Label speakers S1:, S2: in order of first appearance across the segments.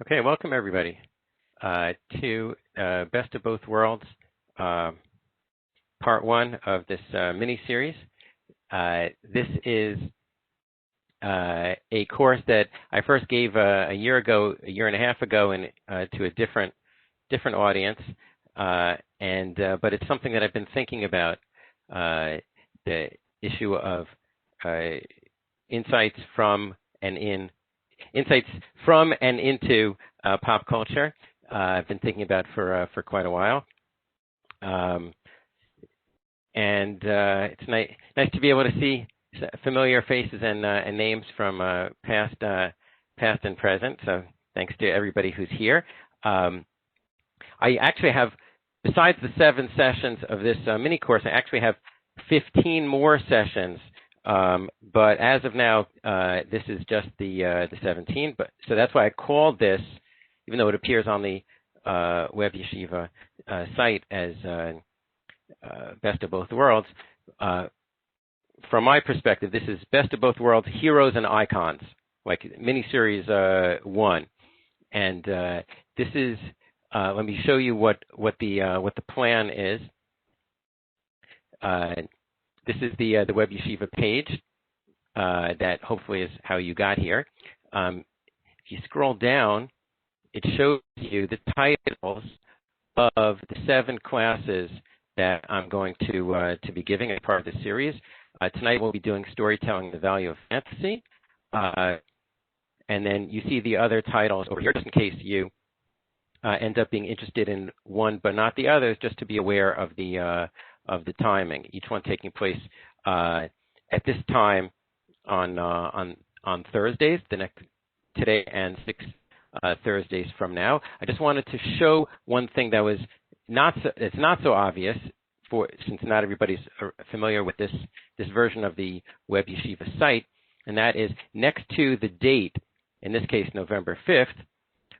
S1: Okay, welcome everybody to Best of Both Worlds, Part 1 of this mini-series. This is a course that I first gave a year and a half ago, to a different audience, but it's something that I've been thinking about, the issue of insights from and into pop culture. I've been thinking about for quite a while, and it's nice to be able to see familiar faces and names from past and present. So thanks to everybody who's here. I actually have, besides the 7 sessions of this mini course, I actually have 15 more sessions. But as of now, this is just the 17. But so that's why I called this, even though it appears on the Web Yeshiva site as Best of Both Worlds. From my perspective, this is Best of Both Worlds: Heroes and Icons, like miniseries 1. And this is. Let me show you what the plan is. This is the Web Yeshiva page that hopefully is how you got here. If you scroll down, it shows you the titles of the 7 classes that I'm going to be giving as part of this series. Tonight we'll be doing Storytelling: The Value of Fantasy. And then you see the other titles over here, just in case you end up being interested in one but not the others, just to be aware of the timing. Each one taking place at this time on Thursdays, today and 6 Thursdays from now. I just wanted to show one thing that was it's not so obvious, since not everybody's familiar with this version of the Web Yeshiva site, and that is next to the date, in this case November 5th,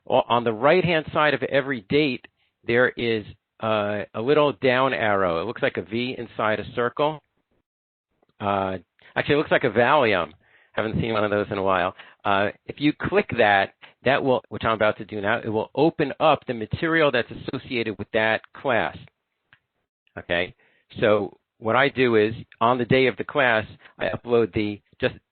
S1: on the right-hand side of every date, there is a little down arrow. It looks like a V inside a circle. Actually, it looks like a Valium. Haven't seen one of those in a while. If you click that will, which I'm about to do now, it will open up the material that's associated with that class. Okay, so what I do is, on the day of the class, I upload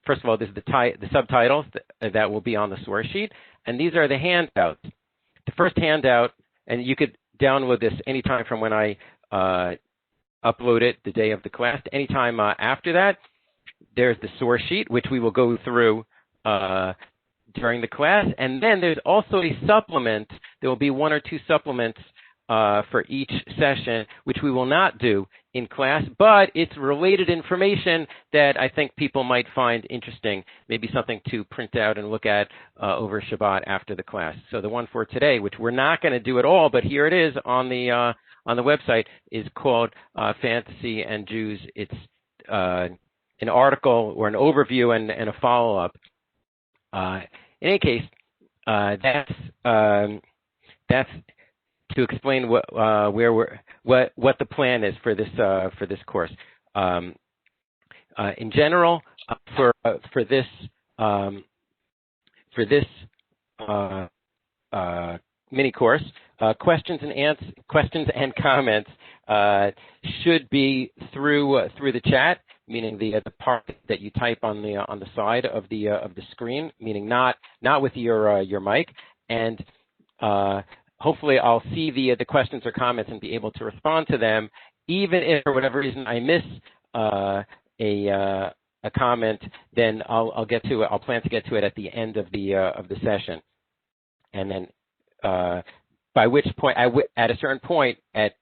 S1: first of all, this is the subtitles that will be on the source sheet, and these are the handouts. The first handout, and you could download this anytime from when I upload it the day of the class to anytime after that. There's the source sheet, which we will go through during the class, and then there's also a supplement. There will be 1 or 2 supplements for each session, which we will not do in class, but it's related information that I think people might find interesting, maybe something to print out and look at over Shabbat after the class. So the one for today, which we're not going to do at all, but here it is on the website, is called Fantasy and Jews. It's an article or an overview and a follow-up. In any case, that's to explain what the plan is for this course. In general, for this mini course, questions and comments should be through the chat, meaning the part that you type on the side of the screen, meaning not with your mic, and hopefully I'll see the questions or comments and be able to respond to them, even if for whatever reason I miss a comment. Then I'll get to it. I'll plan to get to it at the end of the session, and then by which point at a certain point at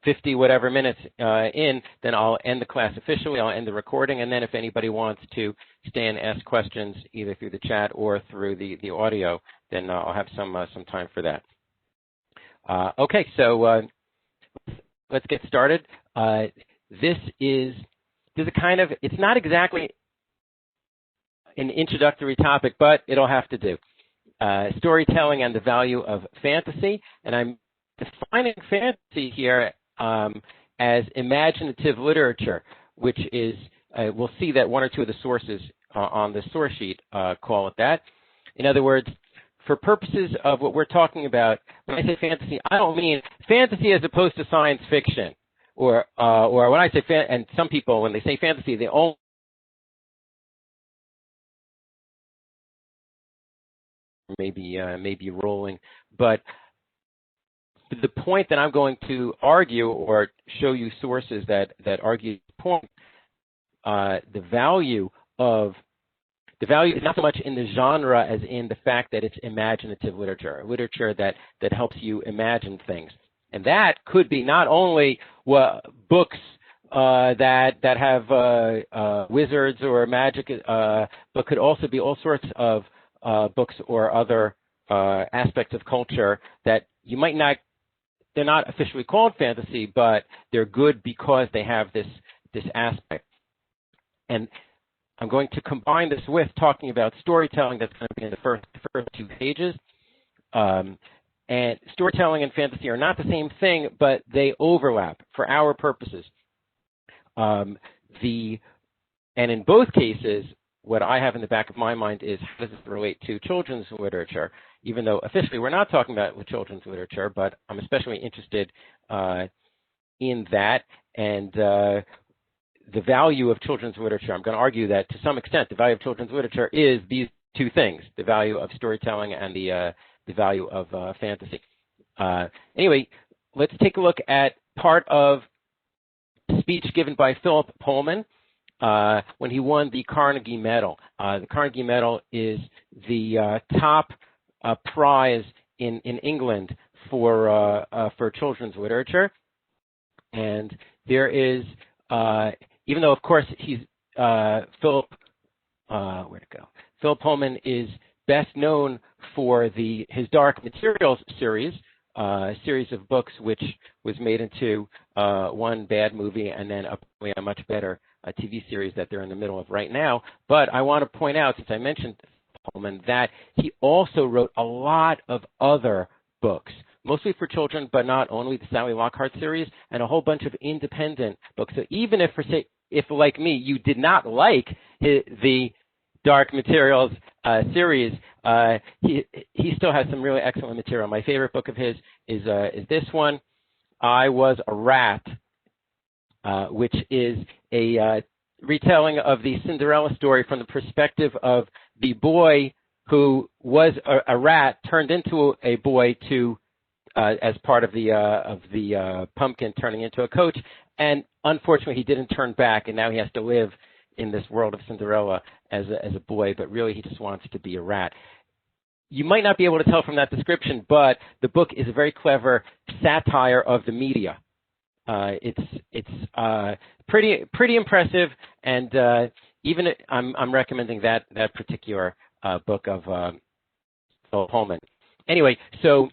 S1: 50 whatever minutes in, then I'll end the class officially. I'll end the recording, and then if anybody wants to stay and ask questions either through the chat or through the audio, then I'll have some time for that. Okay, so let's get started. This is a kind of, it's not exactly an introductory topic, but it'll have to do. Storytelling and the value of fantasy, and I'm defining fantasy here as imaginative literature, which is, we'll see that 1 or 2 of the sources on the source sheet call it that. In other words, for purposes of what we're talking about, when I say fantasy, I don't mean fantasy as opposed to science fiction, or when I say and some people, when they say fantasy, they only maybe rolling. But the point that I'm going to argue or show you sources that argue the point, the value is not so much in the genre as in the fact that it's imaginative literature that helps you imagine things. And that could be not only books that have wizards or magic, but could also be all sorts of books or other aspects of culture that you might not, they're not officially called fantasy, but they're good because they have this aspect. And I'm going to combine this with talking about storytelling. That's going to be in the first 2 pages. And storytelling and fantasy are not the same thing, but they overlap for our purposes. And in both cases, what I have in the back of my mind is, how does this relate to children's literature? Even though officially we're not talking about children's literature, but I'm especially interested in that. And the value of children's literature, I'm going to argue that to some extent the value of children's literature is these 2 things, the value of storytelling and the value of fantasy. Anyway, let's take a look at part of a speech given by Philip Pullman when he won the Carnegie Medal. The Carnegie Medal is the top prize in England for children's literature. And there is, even though, of course, he's Philip Pullman is best known for his Dark Materials series, a series of books which was made into one bad movie and then a much better TV series that they're in the middle of right now. But I want to point out, since I mentioned Pullman, that he also wrote a lot of other books, mostly for children, but not only, the Sally Lockhart series, and a whole bunch of independent books. So even if like me, you did not like the Dark Materials series, he still has some really excellent material. My favorite book of his is this one, I Was a Rat, which is a retelling of the Cinderella story from the perspective of the boy who was a rat turned into a boy as part of the pumpkin turning into a coach, and unfortunately he didn't turn back, and now he has to live in this world of Cinderella as a boy, but really he just wants to be a rat. You might not be able to tell from that description, but the book is a very clever satire of the media. It's pretty impressive, and even I'm recommending that particular book of Philip Pullman. Anyway, so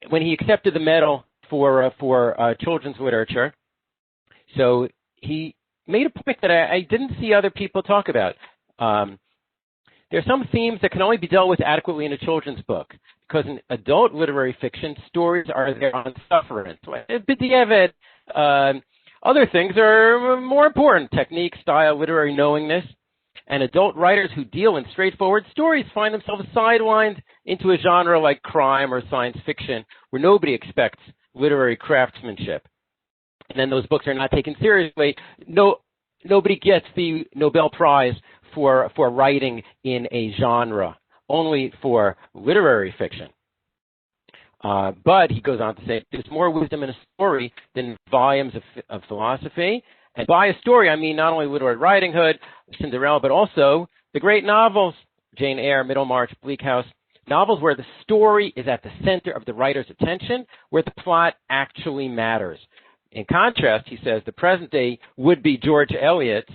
S1: when he accepted the medal for children's literature, so he made a point that I didn't see other people talk about. There are some themes that can only be dealt with adequately in a children's book, because in adult literary fiction, stories are there on sufferance. Other things are more important: technique, style, literary knowingness. And adult writers who deal in straightforward stories find themselves sidelined into a genre like crime or science fiction, where nobody expects literary craftsmanship. And then those books are not taken seriously. Nobody gets the Nobel Prize for writing in a genre, only for literary fiction. But he goes on to say, there's more wisdom in a story than volumes of philosophy. And by a story, I mean not only Little Red Riding Hood, Cinderella, but also the great novels, Jane Eyre, Middlemarch, Bleak House, novels where the story is at the center of the writer's attention, where the plot actually matters. In contrast, he says, the present-day would-be George Eliot's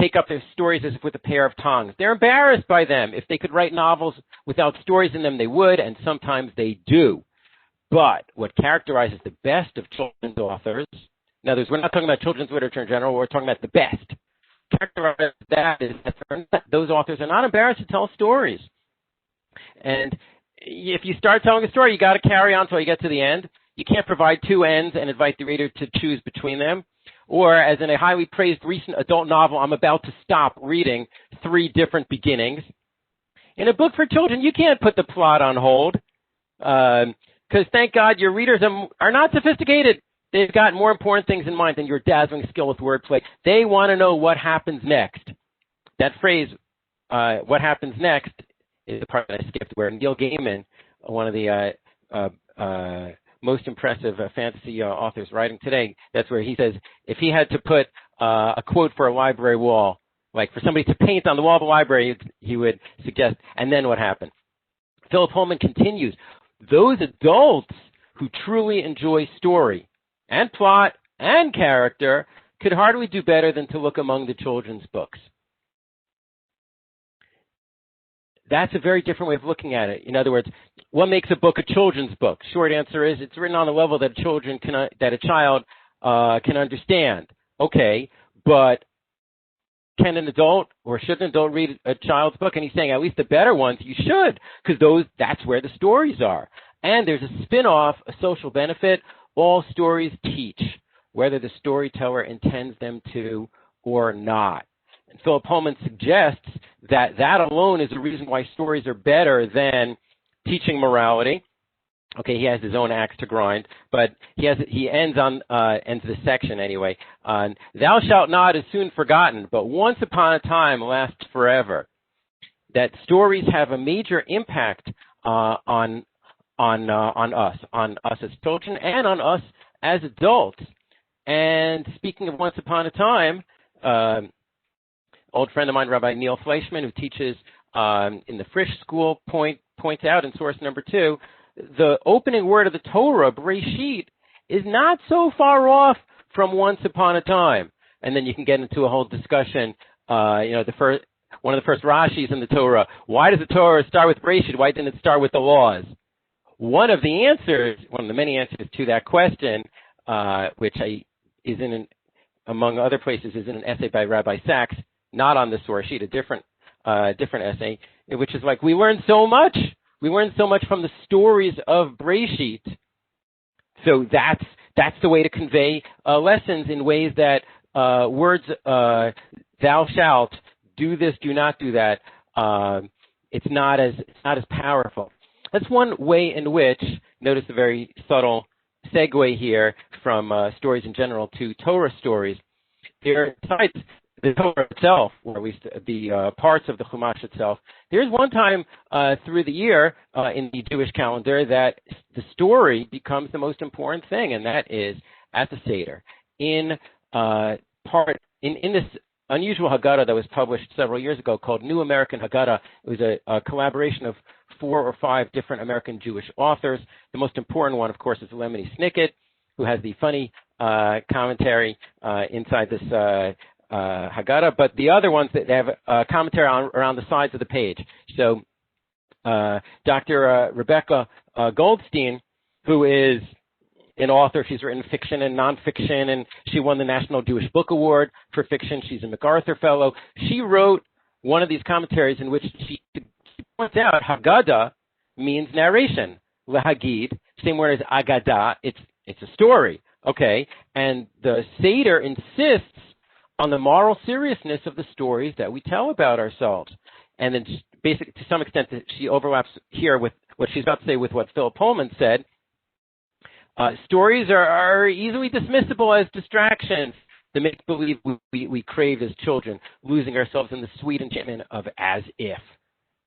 S1: take up their stories as if with a pair of tongues. They're embarrassed by them. If they could write novels without stories in them, they would, and sometimes they do. But what characterizes the best of children's authors, in other words, we're not talking about children's literature in general, we're talking about the best. Characterizes that is that those authors are not embarrassed to tell stories. And if you start telling a story, you got to carry on until you get to the end. You can't provide 2 ends and invite the reader to choose between them. Or, as in a highly praised recent adult novel, I'm about to stop reading 3 different beginnings. In a book for children, you can't put the plot on hold because thank God your readers are not sophisticated. They've got more important things in mind than your dazzling skill with wordplay. They want to know what happens next. That phrase, what happens next, is the part that I skipped, where Neil Gaiman, one of the most impressive fantasy authors writing today, that's where he says if he had to put a quote for a library wall, like for somebody to paint on the wall of the library, he would suggest, and then what happened? Philip Pullman continues, those adults who truly enjoy story and plot and character could hardly do better than to look among the children's books. That's a very different way of looking at it. In other words, what makes a book a children's book? Short answer is it's written on a level that a child can understand. Okay, but can an adult or should an adult read a child's book? And he's saying at least the better ones you should, because that's where the stories are. And there's a spin-off, a social benefit. All stories teach, whether the storyteller intends them to or not. And Philip Pullman suggests that alone is the reason why stories are better than teaching morality. Okay, he has his own axe to grind, but he ends this section anyway. Thou shalt not is soon forgotten, but once upon a time lasts forever. That stories have a major impact on us as children and on us as adults. And speaking of once upon a time, old friend of mine, Rabbi Neil Fleischman, who teaches in the Frisch School, points out in source number 2, the opening word of the Torah, Bereshit, is not so far off from once upon a time. And then you can get into a whole discussion, one of the first Rashis in the Torah. Why does the Torah start with Bereshit? Why didn't it start with the laws? One of the many answers to that question, which is among other places, is in an essay by Rabbi Sachs, not on the source sheet, a different essay, which is like, we learn so much from the stories of Bereshit. So that's the way to convey lessons in ways that words, thou shalt, do this, do not do that, it's not as powerful. That's one way in which, notice a very subtle segue here from stories in general to Torah stories. Besides the Torah itself, or at least the parts of the Chumash itself, there's one time through the year in the Jewish calendar that the story becomes the most important thing, and that is at the Seder. In this unusual Haggadah that was published several years ago called New American Haggadah, it was a collaboration of 4 or 5 different American Jewish authors. The most important one, of course, is Lemony Snicket, who has the funny commentary inside this Haggadah, but the other ones that they have a commentary around the sides of the page. So Dr. Rebecca Goldstein, who is an author, she's written fiction and nonfiction, and she won the National Jewish Book Award for fiction. She's a MacArthur Fellow. She wrote one of these commentaries in which she points out Haggadah means narration. Lahagid, same word as Agadah, it's a story, okay? And the Seder insists on the moral seriousness of the stories that we tell about ourselves. And then basically, to some extent, she overlaps here with what she's about to say with what Philip Pullman said. Stories are easily dismissible as distractions, the make-believe we crave as children, losing ourselves in the sweet enchantment of as if.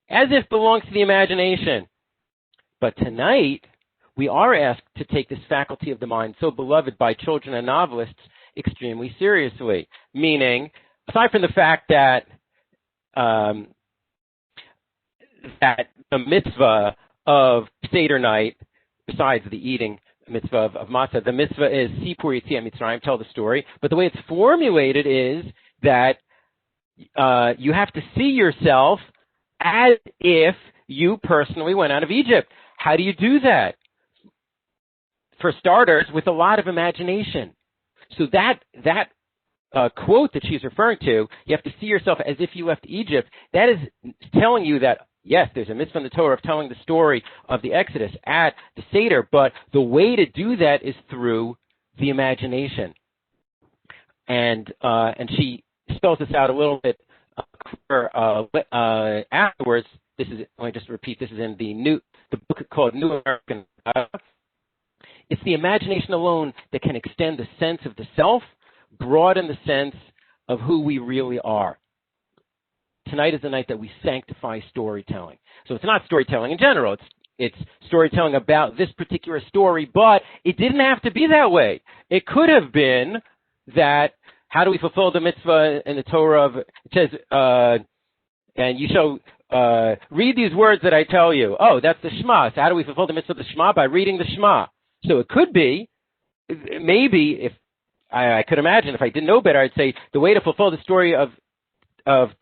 S1: As if belongs to the imagination. But tonight, we are asked to take this faculty of the mind, so beloved by children and novelists, extremely seriously. Meaning, aside from the fact that the mitzvah of Seder night, besides the eating mitzvah of matzah, the mitzvah is Sipur Yetziat Mitzrayim, tell the story. But the way it's formulated is that you have to see yourself as if you personally went out of Egypt. How do you do that? For starters, with a lot of imagination. So that quote that she's referring to, you have to see yourself as if you left Egypt, that is telling you that, yes, there's a mitzvah in the Torah of telling the story of the Exodus at the Seder, but the way to do that is through the imagination. And she spells this out a little bit afterwards, let me just repeat, this is in the book called New American Haggadah. It's the imagination alone that can extend the sense of the self, broaden the sense of who we really are. Tonight is the night that we sanctify storytelling. So it's not storytelling in general. It's storytelling about this particular story, but it didn't have to be that way. It could have been that, how do we fulfill the mitzvah in the Torah of, it says, and you shall read these words that I tell you. Oh, that's the Shema. So how do we fulfill the mitzvah of the Shema? By reading the Shema. So it could be, maybe, if I could imagine, if I didn't know better, I'd say the way to fulfill the story of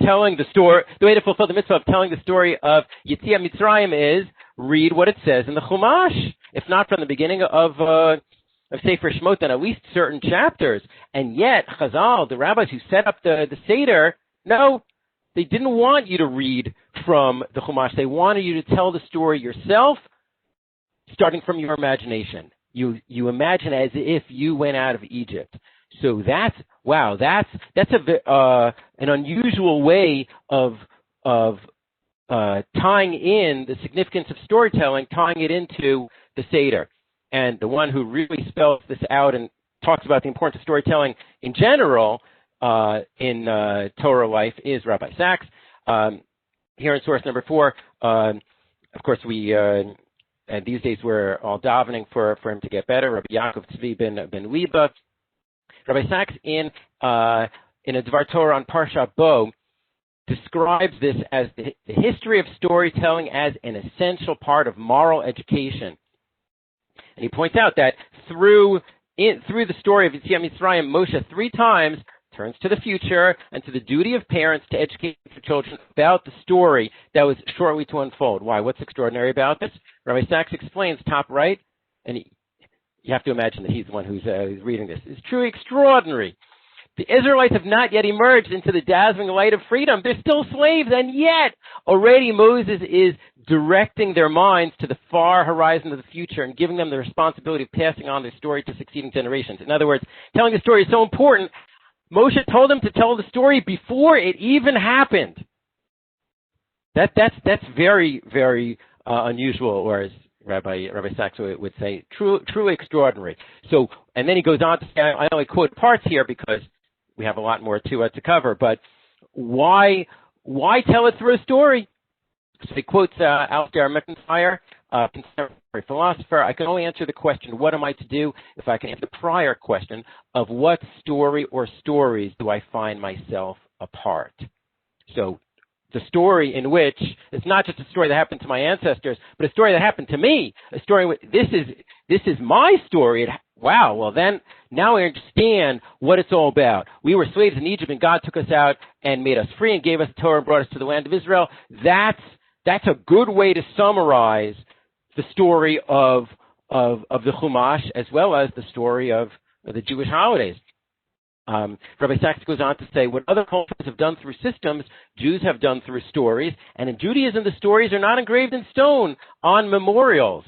S1: telling the story, the way to fulfill the mitzvah of telling the story of Yetziat Mitzrayim is read what it says in the Chumash. If not from the beginning of Sefer Shemot, then at least certain chapters. And yet, Chazal, the rabbis who set up the Seder, no, they didn't want you to read from the Chumash. They wanted you to tell the story yourself, starting from your imagination. You imagine as if you went out of Egypt. So that's an unusual way of tying in the significance of storytelling, tying it into the Seder. And the one who really spells this out and talks about the importance of storytelling in general in Torah life is Rabbi Sachs. Here in source number 4, of course, we these days we're all davening for him to get better. Rabbi Yaakov Tzvi ben Liba. Rabbi Sachs in a Dvar Torah on Parshat Bo describes this as the history of storytelling as an essential part of moral education. And he points out that through the story of Yetziat Mitzrayim, Moshe 3 times turns to the future and to the duty of parents to educate their children about the story that was shortly to unfold. Why? What's extraordinary about this? Rabbi Sachs explains, top right, and you have to imagine that he's the one who's reading this. It's truly extraordinary. The Israelites have not yet emerged into the dazzling light of freedom. They're still slaves, and yet already Moses is directing their minds to the far horizon of the future and giving them the responsibility of passing on their story to succeeding generations. In other words, telling the story is so important, Moshe told them to tell the story before it even happened. That's very, very unusual, or as Rabbi Sachs would say, truly extraordinary. So, and then he goes on to say, I only quote parts here because we have a lot more to cover, but why tell it through a story? So he quotes Alistair McIntyre, contemporary philosopher. I can only answer the question, what am I to do, if I can answer the prior question of what story or stories do I find myself a part? So the story in which it's not just a story that happened to my ancestors, but a story that happened to me. A story. This is my story. Wow. Well, then now I understand what it's all about. We were slaves in Egypt, and God took us out and made us free and gave us the Torah and brought us to the land of Israel. That's a good way to summarize the story of the Chumash as well as the story of the Jewish holidays. Rabbi Sachs goes on to say, what other cultures have done through systems, Jews have done through stories. And in Judaism, the stories are not engraved in stone on memorials.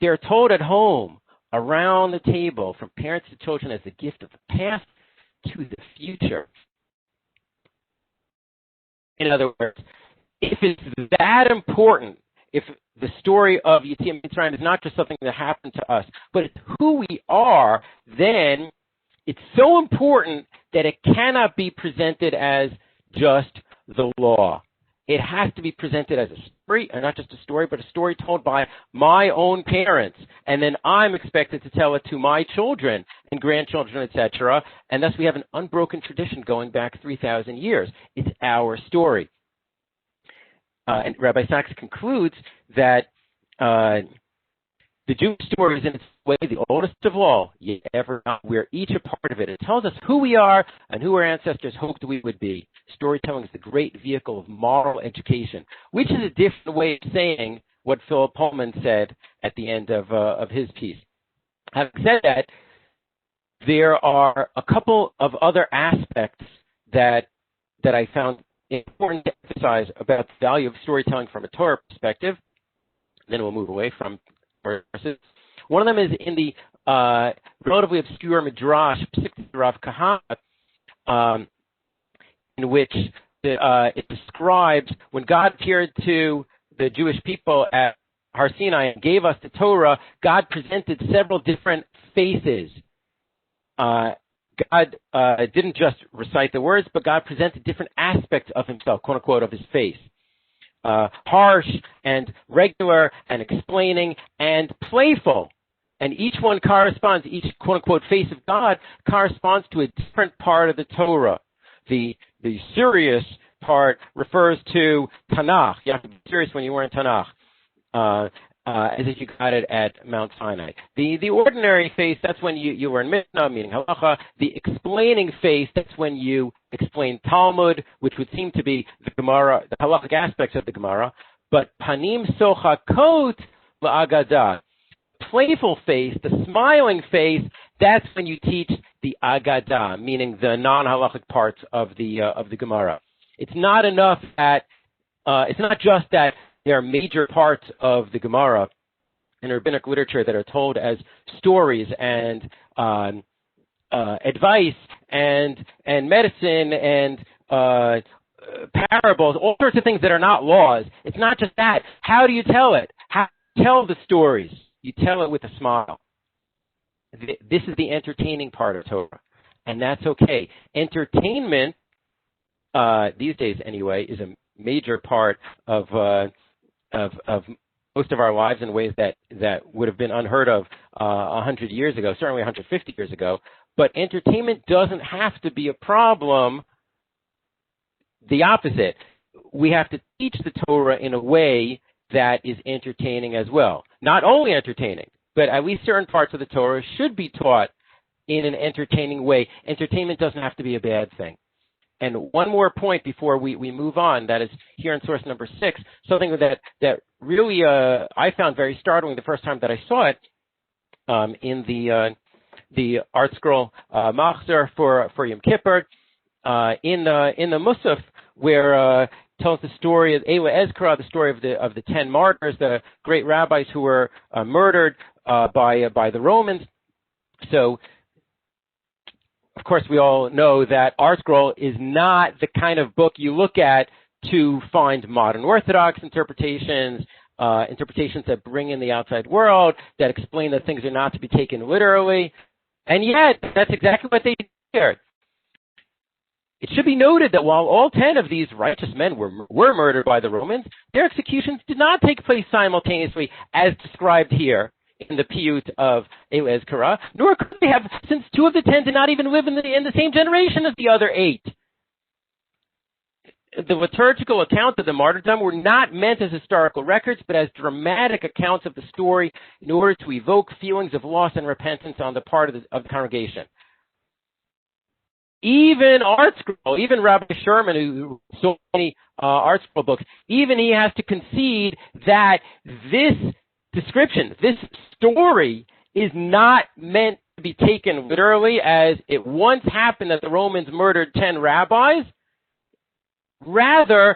S1: They're told at home, around the table, from parents to children as a gift of the past to the future. In other words, if it's that important, if the story of Yetziat Mitzrayim is not just something that happened to us, but it's who we are, then it's so important that it cannot be presented as just the law. It has to be presented as a story, and not just a story, but a story told by my own parents. And then I'm expected to tell it to my children and grandchildren, etc. And thus we have an unbroken tradition going back 3,000 years. It's our story. And Rabbi Sachs concludes that the Jewish story is in its way the oldest of all, yet ever not. We're each a part of it. It tells us who we are and who our ancestors hoped we would be. Storytelling is the great vehicle of moral education, which is a different way of saying what Philip Pullman said at the end of his piece. Having said that, there are a couple of other aspects that I found important to emphasize about the value of storytelling from a Torah perspective. Then we'll move away from verses. One of them is in the relatively obscure Midrash, Rav Kahana, in which it describes when God appeared to the Jewish people at Har Sinai and gave us the Torah, God presented several different faces. God didn't just recite the words, but God presented different aspects of himself, quote unquote, of his face. Harsh and regular and explaining and playful. And each one corresponds, each quote unquote face of God corresponds to a different part of the Torah. The serious part refers to Tanakh. You have to be serious when you were in Tanakh, as if you got it at Mount Sinai. The ordinary face, that's when you were in Mishnah, meaning Halacha. The explaining face, that's when you explain Talmud, which would seem to be the Gemara, the halachic aspects of the Gemara. But Panim Sochakot La'agadah. Playful face, the smiling face, that's when you teach the Agadah, meaning the non-halachic parts of the Gemara. It's not enough that it's not just that there are major parts of the Gemara in rabbinic literature that are told as stories and advice and medicine and parables, all sorts of things that are not laws. It's not just that. How do you tell it? How do you tell the stories? You tell it with a smile. This is the entertaining part of Torah, and that's okay. Entertainment, these days anyway, is a major part of most of our lives in ways that would have been unheard of 100 years ago, certainly 150 years ago. But entertainment doesn't have to be a problem. The opposite. We have to teach the Torah in a way that is entertaining as well. Not only entertaining, but at least certain parts of the Torah should be taught in an entertaining way. Entertainment doesn't have to be a bad thing. And one more point before we move on, that is here in source number 6, something that really I found very startling the first time that I saw it in the Art Scroll Machzor for Yom Kippur, in the Musaf, where tells the story of Ewa Ezkra, the story of the 10 martyrs, the great rabbis who were murdered by the Romans. So, of course, we all know that Art Scroll is not the kind of book you look at to find modern Orthodox interpretations, interpretations that bring in the outside world, that explain that things are not to be taken literally. And yet, that's exactly what they did here. It should be noted that while all 10 of these righteous men were murdered by the Romans, their executions did not take place simultaneously as described here in the piyut of Ewa Ezkara, nor could they have, since 2 of the 10 did not even live in the same generation as the other 8. The liturgical accounts of the martyrdom were not meant as historical records, but as dramatic accounts of the story in order to evoke feelings of loss and repentance on the part of the congregation. Even Art Scroll, even Rabbi Sherman, who wrote so many Art Scroll books, even he has to concede that this description, this story, is not meant to be taken literally as it once happened that the Romans murdered 10 rabbis. Rather,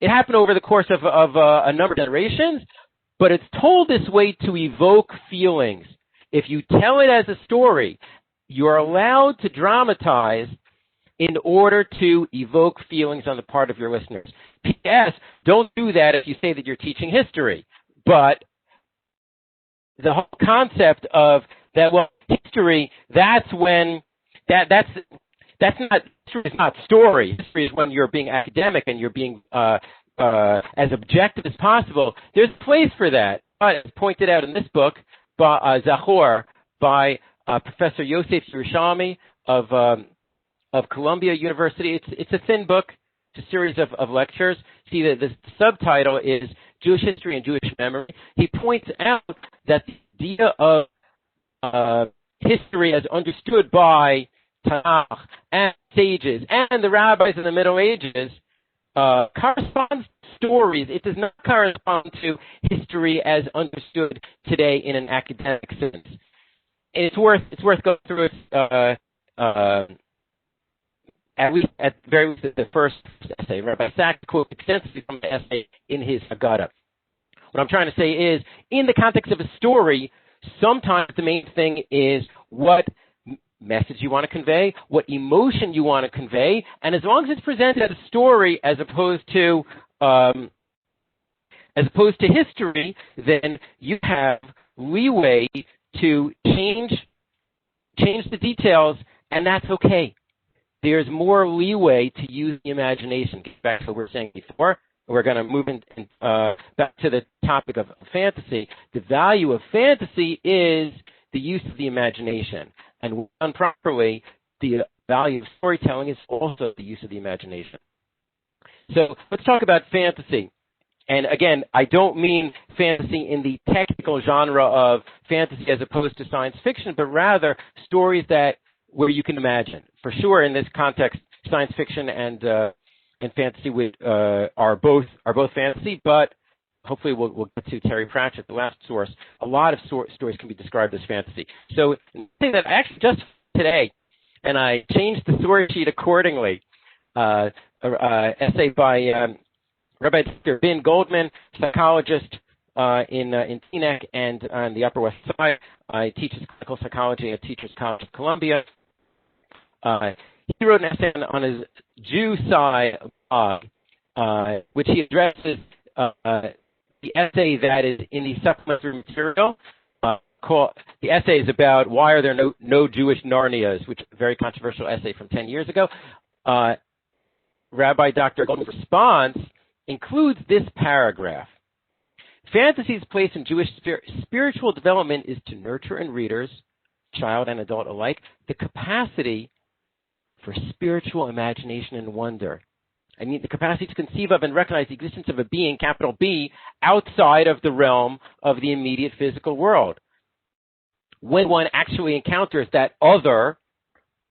S1: it happened over the course of a number of generations, but it's told this way to evoke feelings. If you tell it as a story, you're allowed to dramatize in order to evoke feelings on the part of your listeners. P.S. Don't do that if you say that you're teaching history. But the whole concept of that, well, history, that's when, that's not, history is not story. History is when you're being academic and you're being as objective as possible. There's a place for that. But as pointed out in this book, by Zachor, by Professor Yosef Yerushalmi of Columbia University. It's a thin book. It's a series of lectures. See, the subtitle is Jewish History and Jewish Memory. He points out that the idea of history as understood by Tanakh and sages and the rabbis in the Middle Ages corresponds to stories. It does not correspond to history as understood today in an academic sense. And it's worth going through it at very least the first essay. Rabbi Sachs quotes extensively from the essay in his Haggadah. What I'm trying to say is, in the context of a story, sometimes the main thing is what message you want to convey, what emotion you want to convey, and as long as it's presented as a story as opposed to history, then you have leeway to change the details, and that's okay. There's more leeway to use the imagination. Back to what we were saying before, we're going to move back to the topic of fantasy. The value of fantasy is the use of the imagination. And when done properly, the value of storytelling is also the use of the imagination. So let's talk about fantasy. And again, I don't mean fantasy in the technical genre of fantasy as opposed to science fiction, but rather stories where you can imagine. For sure, in this context, science fiction and fantasy are both fantasy, but hopefully we'll get to Terry Pratchett, the last source. A lot of stories can be described as fantasy. So the thing that actually just today, and I changed the story sheet accordingly, essay by Rabbi Dr. Ben Goldman, psychologist in Teaneck and on the Upper West Side. He teaches clinical psychology at Teachers College of Columbia. He wrote an essay on his Jew side, which he addresses the essay that is in the supplementary material. The essay is about why are there no Jewish Narnias, which is a very controversial essay from 10 years ago. Rabbi Dr. Goldman's response includes this paragraph. Fantasy's place in Jewish spiritual development is to nurture in readers, child and adult alike, the capacity for spiritual imagination and wonder. I mean, the capacity to conceive of and recognize the existence of a being, capital B, outside of the realm of the immediate physical world. When one actually encounters that other,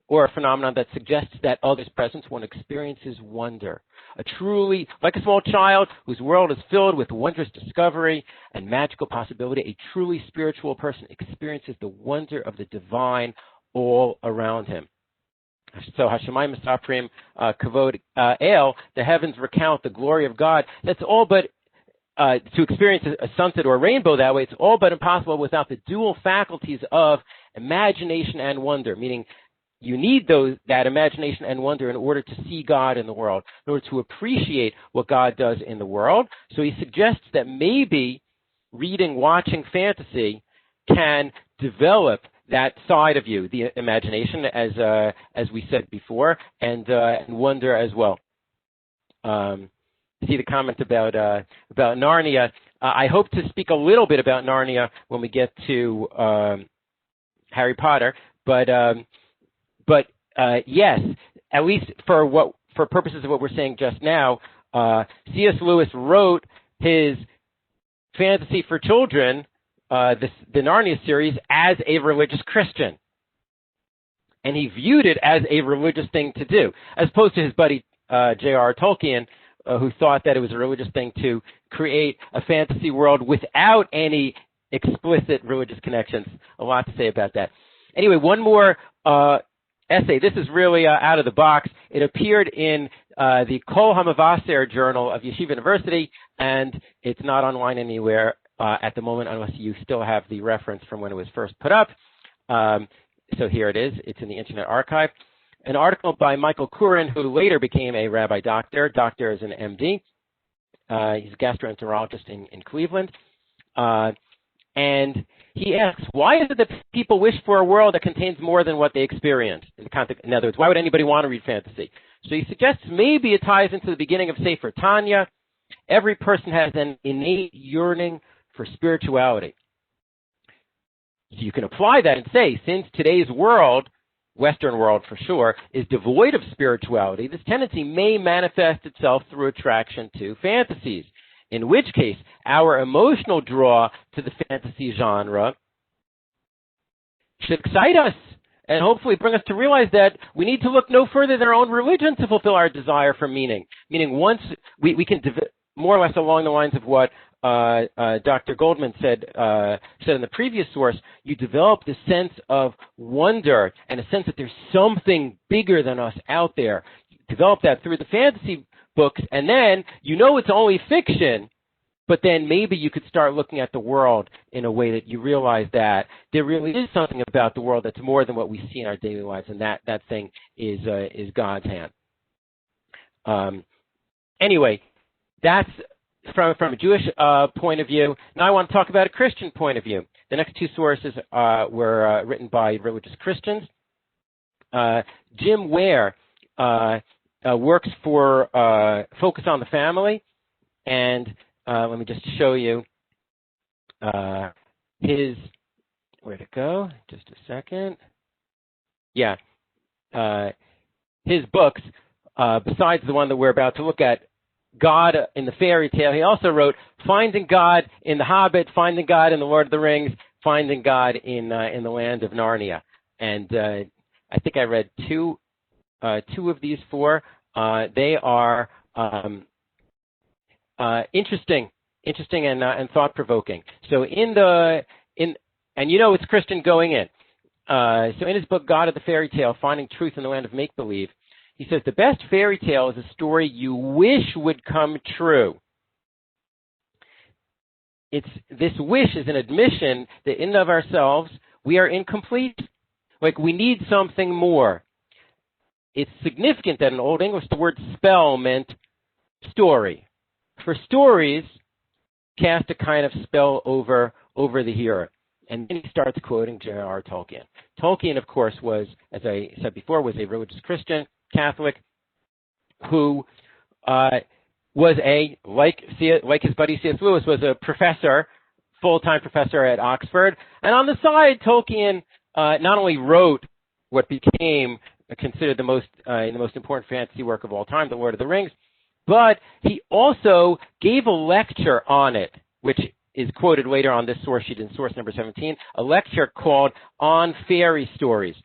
S1: or a phenomenon that suggests that other's presence, one experiences wonder. Like a small child whose world is filled with wondrous discovery and magical possibility, a truly spiritual person experiences the wonder of the divine all around him. So, Hashemayim Mesaprim Kavod El, the heavens recount the glory of God. That's all but, to experience a sunset or a rainbow that way, it's all but impossible without the dual faculties of imagination and wonder, meaning you need that imagination and wonder in order to see God in the world, in order to appreciate what God does in the world. So he suggests that maybe watching fantasy can develop that side of you, the imagination, as we said before, and wonder as well. See the comment about Narnia. I hope to speak a little bit about Narnia when we get to Harry Potter, but yes, at least for purposes of what we're saying just now, C.S. Lewis wrote his fantasy for children, the Narnia series, as a religious Christian. And he viewed it as a religious thing to do, as opposed to his buddy J.R.R. Tolkien, who thought that it was a religious thing to create a fantasy world without any explicit religious connections. A lot to say about that. Anyway, one more essay. This is really out of the box. It appeared in the Kol HaMavaser Journal of Yeshiva University, and it's not online anywhere at the moment unless you still have the reference from when it was first put up. So here it is. It's in the Internet Archive. An article by Michael Curran, who later became a rabbi doctor. Doctor is an MD. He's a gastroenterologist in Cleveland. And he asks, why is it that people wish for a world that contains more than what they experience? In other words, why would anybody want to read fantasy? So he suggests maybe it ties into the beginning of Sefer Tanya. Every person has an innate yearning for spirituality. So you can apply that and say, since today's world, Western world for sure, is devoid of spirituality, this tendency may manifest itself through attraction to fantasies, in which case our emotional draw to the fantasy genre should excite us and hopefully bring us to realize that we need to look no further than our own religion to fulfill our desire for meaning. Meaning once we can, more or less along the lines of what Dr. Goldman said in the previous source, you develop this sense of wonder and a sense that there's something bigger than us out there. You develop that through the fantasy books, and then you know it's only fiction, But then maybe you could start looking at the world in a way that you realize that there really is something about the world that's more than what we see in our daily lives, and that thing is God's hand. Anyway, that's from a Jewish point of view. Now I want to talk about a Christian point of view. The next two sources were written by religious Christians. Jim Ware works for Focus on the Family, and let me just show you his, where'd it go? Just a second. Yeah. His books, besides the one that we're about to look at, God in the Fairy Tale, he also wrote Finding God in the Hobbit, Finding God in the Lord of the Rings, Finding God in the Land of Narnia. And I think I read two of these four. They are interesting and thought-provoking. So and you know it's Christian going in. So in his book, God of the Fairy Tale, Finding Truth in the Land of Make-Believe, he says, the best fairy tale is a story you wish would come true. This wish is an admission that in and of ourselves, we are incomplete. Like we need something more. It's significant that in Old English, the word spell meant story. For stories, cast a kind of spell over the hearer. And then he starts quoting J.R.R. Tolkien. Tolkien, of course, was, as I said before, was a religious Christian, Catholic, who was like his buddy C.S. Lewis, was a professor, full-time professor at Oxford. And on the side, Tolkien not only wrote what became considered the most important fantasy work of all time, The Lord of the Rings, but he also gave a lecture on it, which is quoted later on this source sheet in source number 17, a lecture called On Fairy Stories.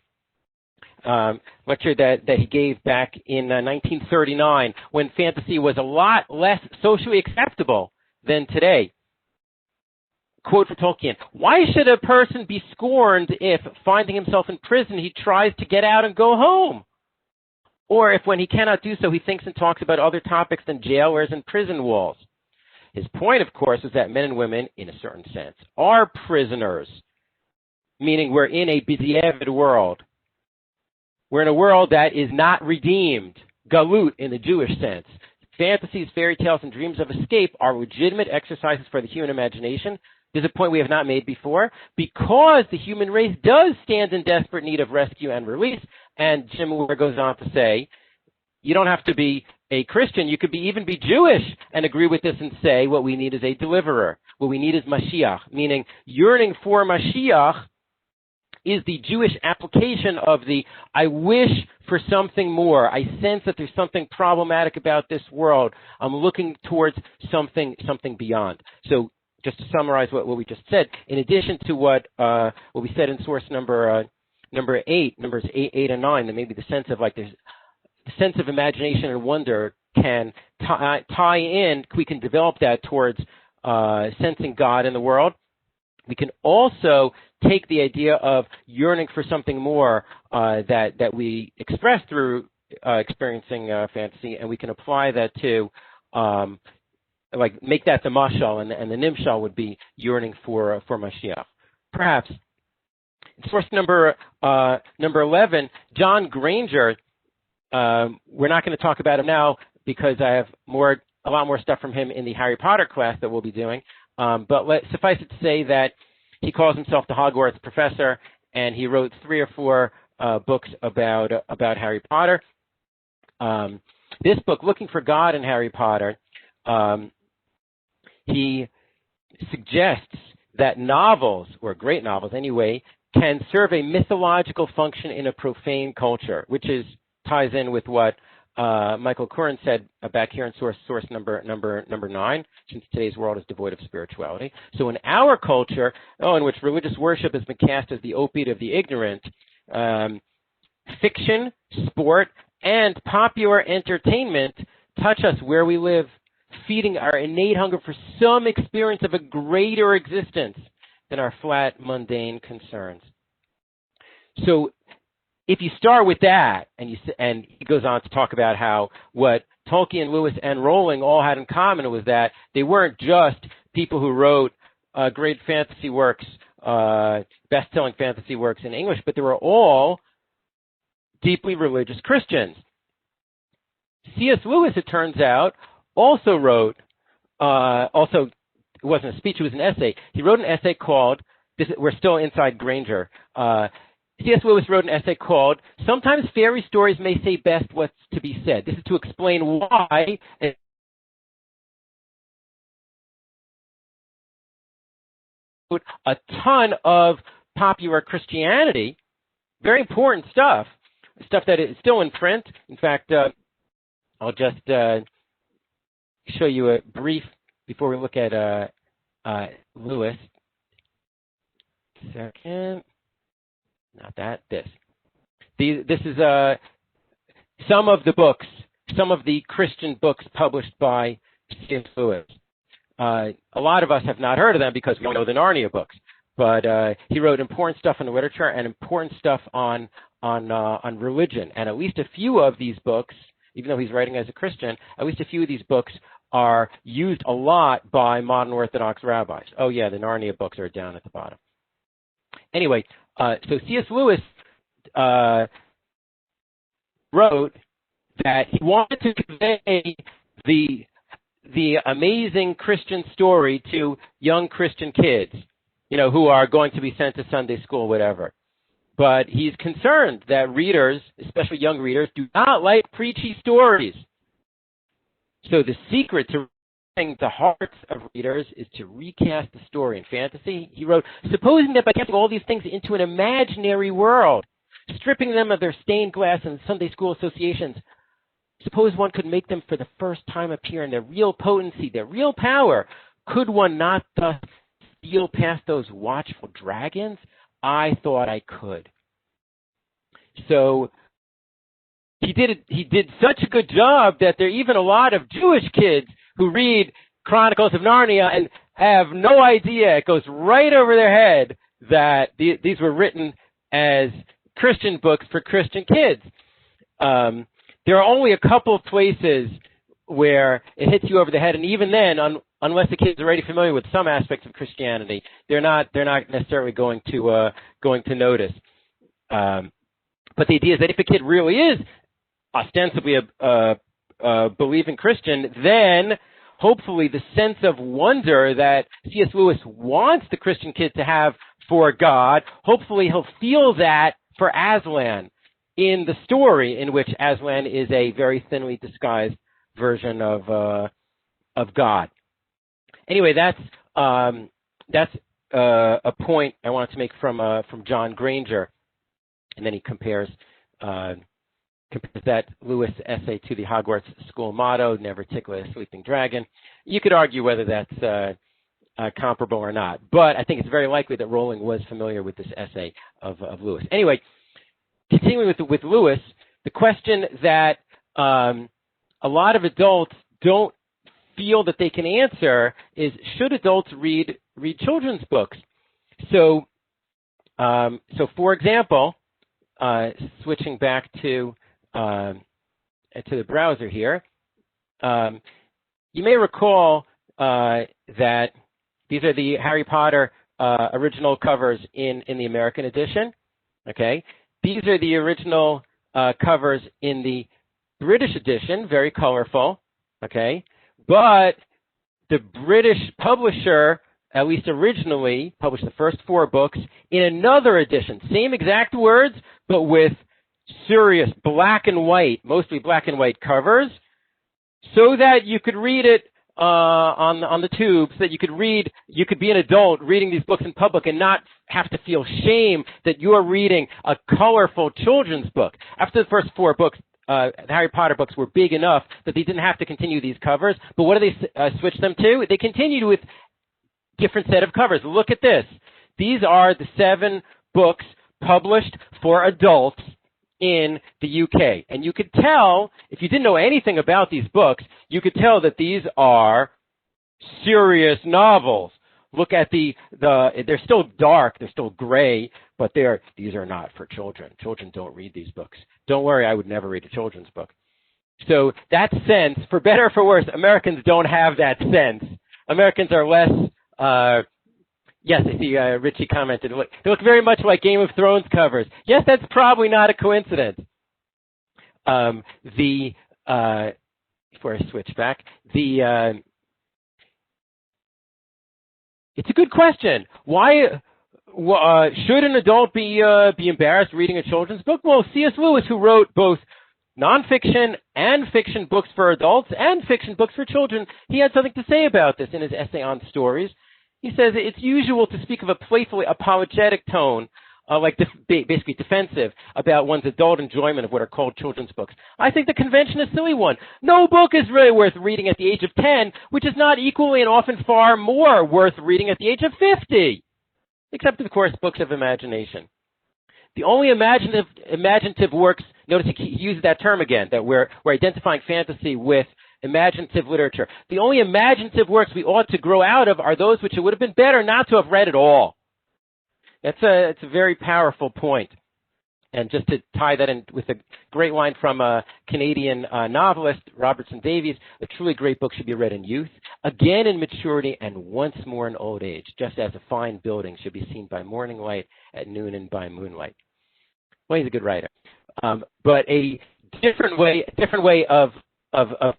S1: Lecture that he gave back in 1939 when fantasy was a lot less socially acceptable than today. Quote for Tolkien, why should a person be scorned if, finding himself in prison, he tries to get out and go home? Or if when he cannot do so, he thinks and talks about other topics than jailers and prison walls? His point, of course, is that men and women, in a certain sense, are prisoners, meaning we're in a b'diavad world. We're in a world that is not redeemed, galut in the Jewish sense. Fantasies, fairy tales, and dreams of escape are legitimate exercises for the human imagination. There's a point we have not made before. Because the human race does stand in desperate need of rescue and release, and Jim Ware goes on to say, you don't have to be a Christian, you could even be Jewish and agree with this and say what we need is a deliverer. What we need is Mashiach, meaning yearning for Mashiach is the Jewish application of the, I wish for something more. I sense that there's something problematic about this world. I'm looking towards something beyond. So just to summarize what we just said, in addition to what we said in source numbers 8 and 9, that maybe the sense of there's the sense of imagination and wonder can tie in, we can develop that towards sensing God in the world. We can also take the idea of yearning for something more that we express through experiencing fantasy, and we can apply that to make that the mashal, and the nimshal would be yearning for Mashiach. Perhaps source number 11, John Granger. We're not going to talk about him now because I have a lot more stuff from him in the Harry Potter class that we'll be doing. But suffice it to say that he calls himself the Hogwarts professor, and he wrote 3 or 4 books about Harry Potter. This book, Looking for God in Harry Potter, he suggests that novels, or great novels anyway, can serve a mythological function in a profane culture, which ties in with what Michael Curran said back here in source number 9, since today's world is devoid of spirituality. So in our culture, in which religious worship has been cast as the opiate of the ignorant, fiction, sport, and popular entertainment touch us where we live, feeding our innate hunger for some experience of a greater existence than our flat, mundane concerns. So if you start with that, and he goes on to talk about how what Tolkien, Lewis, and Rowling all had in common was that they weren't just people who wrote great fantasy works, best-selling fantasy works in English, but they were all deeply religious Christians. C.S. Lewis, it turns out, also wrote, it wasn't a speech, it was an essay. He wrote an essay called, we're still inside Granger, C.S. Lewis wrote an essay called, "Sometimes Fairy Stories May Say Best What's to Be Said." This is to explain why a ton of popular Christianity, very important stuff that is still in print. In fact, I'll just show you a brief before we look at Lewis. Second. Not that, this. This is some of the books, some of the Christian books published by C.S. Lewis. A lot of us have not heard of them because we know the Narnia books, but he wrote important stuff on literature and important stuff on religion. And at least a few of these books, even though he's writing as a Christian, at least a few of these books are used a lot by modern Orthodox rabbis. Oh yeah, the Narnia books are down at the bottom. Anyway, so C.S. Lewis wrote that he wanted to convey the amazing Christian story to young Christian kids, who are going to be sent to Sunday school, whatever. But he's concerned that readers, especially young readers, do not like preachy stories. So the secret to the hearts of readers is to recast the story in fantasy. He wrote, "Supposing that by casting all these things into an imaginary world, stripping them of their stained glass and Sunday school associations, suppose one could make them for the first time appear in their real potency, their real power. Could one not thus steal past those watchful dragons? I thought I could." So he did such a good job that there are even a lot of Jewish kids who read Chronicles of Narnia and have no idea, it goes right over their head, that these were written as Christian books for Christian kids. There are only a couple of places where it hits you over the head, and even then, unless the kid's already familiar with some aspects of Christianity, they're not necessarily going to notice. But the idea is that if a kid really is ostensibly a believing Christian, then hopefully the sense of wonder that C.S. Lewis wants the Christian kid to have for God, hopefully he'll feel that for Aslan in the story, in which Aslan is a very thinly disguised version of God. Anyway, that's a point I wanted to make from John Granger, and then he compares that Lewis essay to the Hogwarts school motto, "Never tickle a sleeping dragon." You could argue whether that's comparable or not, but I think it's very likely that Rowling was familiar with this essay of Lewis. Anyway, continuing with Lewis, the question that a lot of adults don't feel that they can answer is, should adults read children's books? So for example, switching back to the browser here, you may recall that these are the Harry Potter original covers in the American edition. Okay, these are the original covers in the British edition, very colorful. Okay, but the British publisher, at least originally, published the first 4 books in another edition, same exact words, but with serious black and white, mostly black and white covers, so that you could read it on the tube, so that you could be an adult reading these books in public and not have to feel shame that you're reading a colorful children's book. After the first 4 books, the Harry Potter books were big enough that they didn't have to continue these covers. But what do they switch them to? They continued with different set of covers. Look at this. These are the 7 books published for adults in the UK. And you could tell, if you didn't know anything about these books, you could tell that these are serious novels. Look at they're still dark, they're still gray, but these are not for children. Children don't read these books. Don't worry, I would never read a children's book. So that sense, for better or for worse, Americans don't have that sense. Americans are less Yes, I see Richie commented, they look very much like Game of Thrones covers. Yes, that's probably not a coincidence. Before I switch back, it's a good question. Why should an adult be embarrassed reading a children's book? Well, C.S. Lewis, who wrote both nonfiction and fiction books for adults and fiction books for children, he had something to say about this in his essay on stories. He says it's usual to speak of a playfully apologetic tone, basically defensive, about one's adult enjoyment of what are called children's books. I think the convention is a silly one. No book is really worth reading at the age of 10, which is not equally and often far more worth reading at the age of 50. Except, of course, books of imagination. The only imaginative works, notice he uses that term again, that we're identifying fantasy with imaginative literature. The only imaginative works we ought to grow out of are those which it would have been better not to have read at all. It's a very powerful point. And just to tie that in with a great line from a Canadian novelist, Robertson Davies, a truly great book should be read in youth, again in maturity, and once more in old age, just as a fine building should be seen by morning light, at noon, and by moonlight. Well, he's a good writer. But a different way of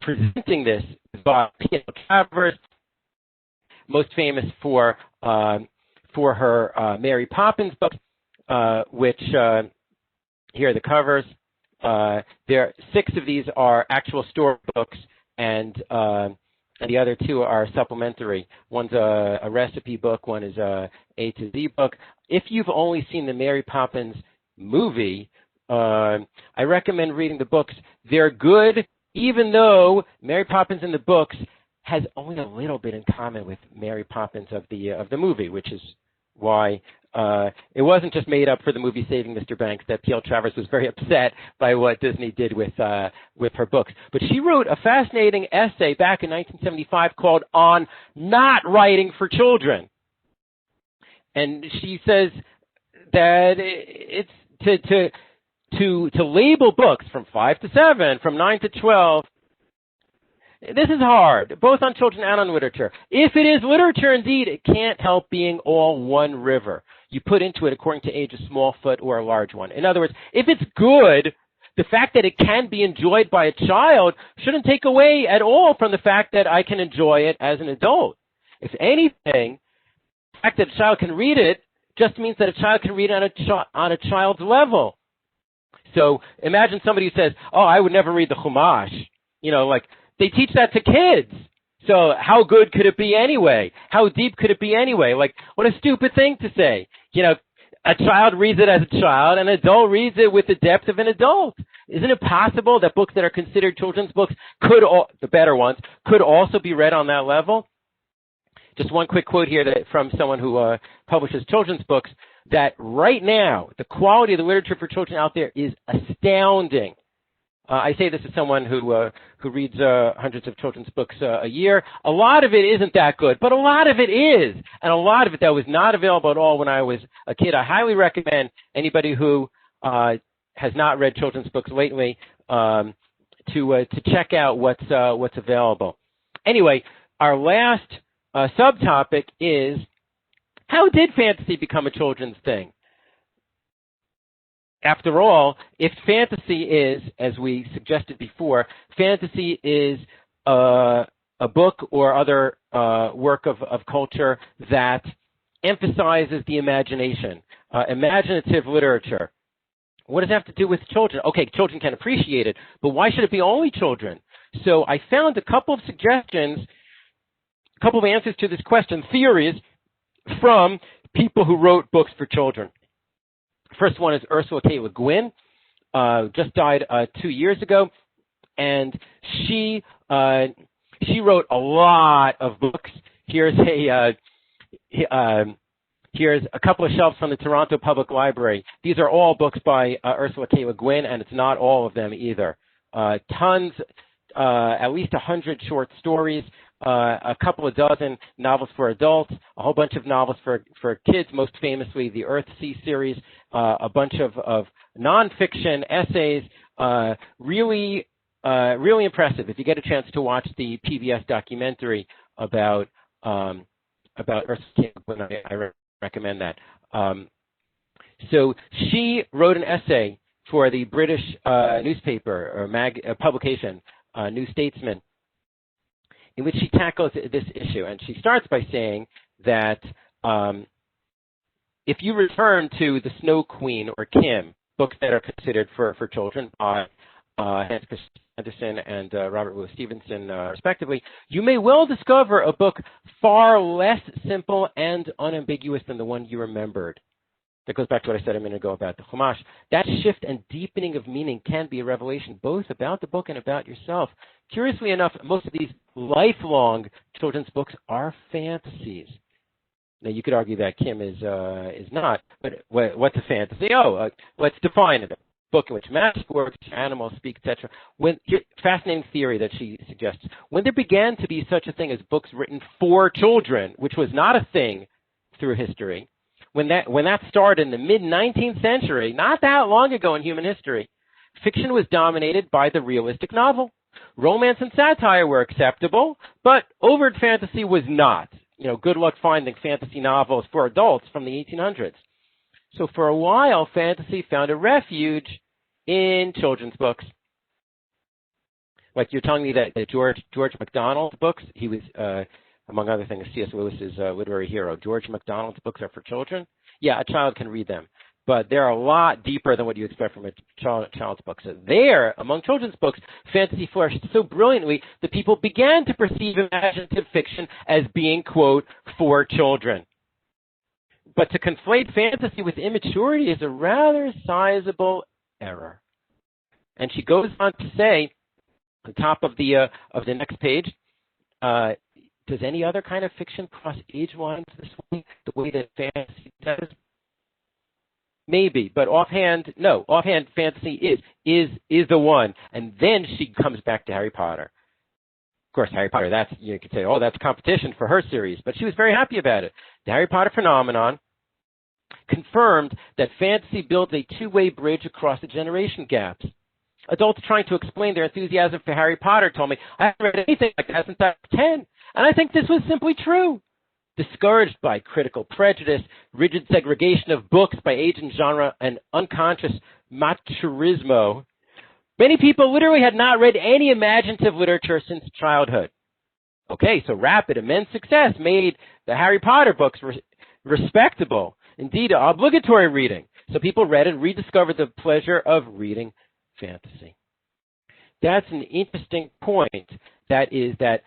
S1: presenting this is by Untitled Chapter, most famous for her Mary Poppins book, which here are the covers. There are 6 of these are actual storybooks, and the other 2 are supplementary. One's a recipe book, one is a to Z book. If you've only seen the Mary Poppins movie, I recommend reading the books. They're good, even though Mary Poppins in the books has only a little bit in common with Mary Poppins of the movie, which is why it wasn't just made up for the movie Saving Mr. Banks that P.L. Travers was very upset by what Disney did with her books. But she wrote a fascinating essay back in 1975 called On Not Writing for Children. And she says that it's to label books from 5 to 7, from 9 to 12, this is hard, both on children and on literature. If it is literature, indeed, it can't help being all one river. You put into it according to age a small foot or a large one. In other words, if it's good, the fact that it can be enjoyed by a child shouldn't take away at all from the fact that I can enjoy it as an adult. If anything, the fact that a child can read it just means that a child can read it on a child's level. So imagine somebody who says, oh, I would never read the Chumash. They teach that to kids. So how good could it be anyway? How deep could it be anyway? What a stupid thing to say. A child reads it as a child, and an adult reads it with the depth of an adult. Isn't it possible that books that are considered children's books the better ones, could also be read on that level? Just one quick quote here from someone who publishes children's books, that right now, the quality of the literature for children out there is astounding. I say this as someone who reads hundreds of children's books a year. A lot of it isn't that good, but a lot of it is. And a lot of it that was not available at all when I was a kid. I highly recommend anybody who has not read children's books lately to check out what's available. Anyway, our last subtopic is, how did fantasy become a children's thing? After all, if fantasy is, as we suggested before, fantasy is a book or other work of culture that emphasizes the imagination, imaginative literature. What does it have to do with children? Okay, children can appreciate it, but why should it be only children? So I found a couple of suggestions, a couple of answers to this question, theories from people who wrote books for children. First one is Ursula K. Le Guin, just died 2 years ago, and she wrote a lot of books. Here's a couple of shelves from the Toronto Public Library. These are all books by Ursula K. Le Guin, and it's not all of them either. Tons, at least 100 short stories, a couple of dozen novels for adults, a whole bunch of novels for kids, most famously the Earthsea series, a bunch of nonfiction essays, really impressive. If you get a chance to watch the PBS documentary about about Ursula K. Le Guin. I recommend that. So she wrote an essay for the British newspaper or publication, New Statesman, in which she tackles this issue. And she starts by saying that if you return to The Snow Queen or Kim, books that are considered for children by Hans Christian Andersen and Robert Louis Stevenson, respectively, you may well discover a book far less simple and unambiguous than the one you remembered. That goes back to what I said a minute ago about the Chumash. That shift and deepening of meaning can be a revelation both about the book and about yourself. Curiously enough, most of these lifelong children's books are fantasies. Now, you could argue that Kim is not, but what's a fantasy? Let's define it. A book in which magic works, animals speak, etc. Fascinating theory that she suggests. When there began to be such a thing as books written for children, which was not a thing through history, when that started in the mid-19th century, not that long ago in human history, fiction was dominated by the realistic novel. Romance and satire were acceptable, but overt fantasy was not. Good luck finding fantasy novels for adults from the 1800s. So for a while, fantasy found a refuge in children's books. Like you're telling me that George MacDonald's books, he was, among other things, C.S. Lewis's literary hero. George MacDonald's books are for children? Yeah, a child can read them. But they're a lot deeper than what you expect from a child's book. So there, among children's books, fantasy flourished so brilliantly that people began to perceive imaginative fiction as being, quote, for children. But to conflate fantasy with immaturity is a rather sizable error. And she goes on to say, on top of the next page, does any other kind of fiction cross age lines this way, the way that fantasy does? Maybe, but offhand, no. Offhand, fantasy is the one. And then she comes back to Harry Potter. Of course, Harry Potter, you could say, that's competition for her series. But she was very happy about it. The Harry Potter phenomenon confirmed that fantasy builds a two-way bridge across the generation gaps. Adults trying to explain their enthusiasm for Harry Potter told me, I haven't read anything like that since I was 10. And I think this was simply true. Discouraged by critical prejudice, rigid segregation of books by age and genre, and unconscious maturismo, many people literally had not read any imaginative literature since childhood. Okay, so rapid, immense success made the Harry Potter books respectable, indeed obligatory reading. So people read and rediscovered the pleasure of reading fantasy. That's an interesting point. That is that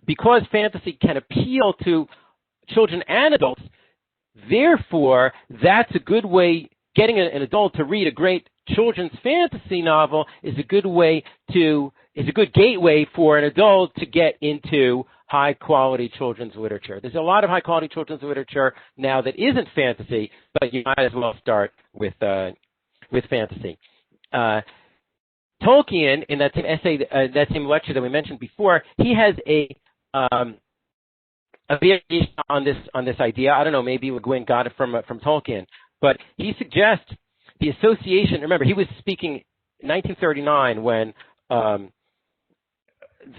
S1: because fantasy can appeal to children and adults, therefore, that's a good way, getting an adult to read a great children's fantasy novel is a good gateway for an adult to get into high-quality children's literature. There's a lot of high-quality children's literature now that isn't fantasy, but you might as well start with fantasy. Tolkien, in that same essay, that same lecture that we mentioned before, he has a variation on this idea. I don't know, maybe Le Guin got it from Tolkien, but he suggests the association. Remember, he was speaking in 1939 when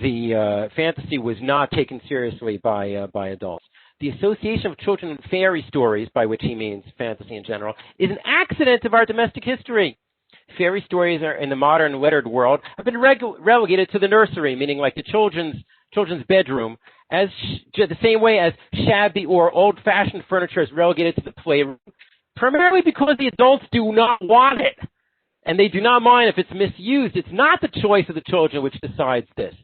S1: the fantasy was not taken seriously by adults. The association of children and fairy stories, by which he means fantasy in general, is an accident of our domestic history. Fairy stories are, in the modern lettered world, have been relegated to the nursery, meaning like the children's bedroom, as the same way as shabby or old-fashioned furniture is relegated to the playroom, primarily because the adults do not want it, and they do not mind if it's misused. It's not the choice of the children which decides this.